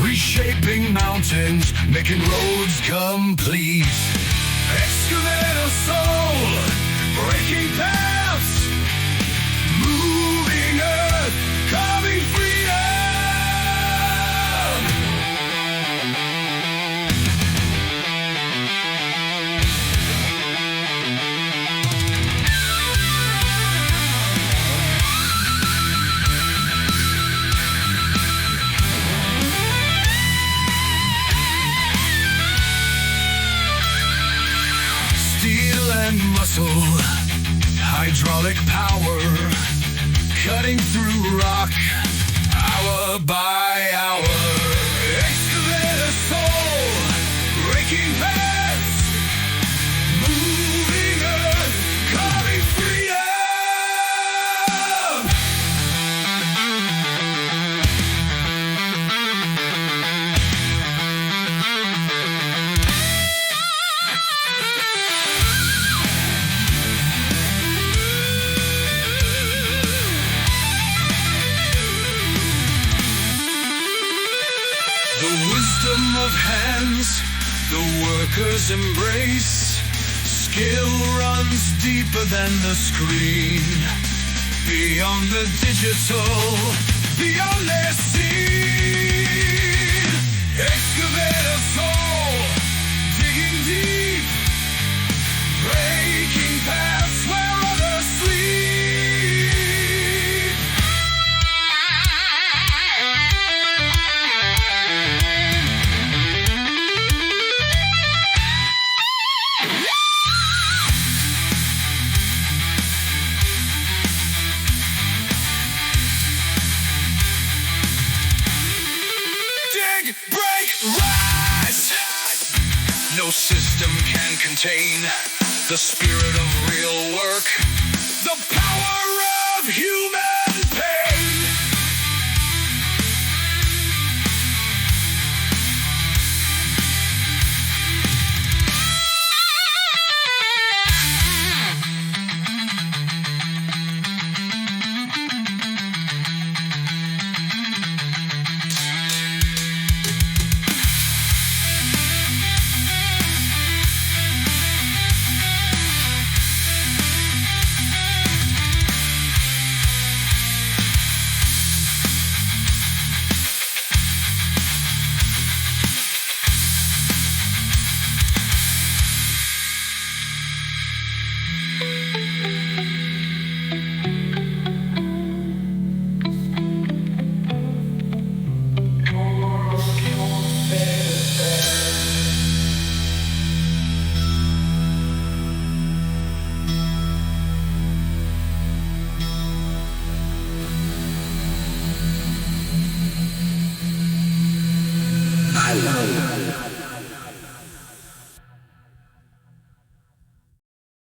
reshaping mountains, making roads complete. Excavator soul, breaking paths, moving earth, carving freedom. Steel and muscle, hydraulic power, cutting through rock, hour by hour. Excavator soul, breaking paths, moving earth, carving freedom. The wisdom of hands, the workers embrace. Skill runs deeper than the screen. Beyond the digital, beyond their scene. Excavator soul, digging deep, breaking paths where others sleep. Dig, break, rise! No system can contain the spirit of real work, the power of human pain. I love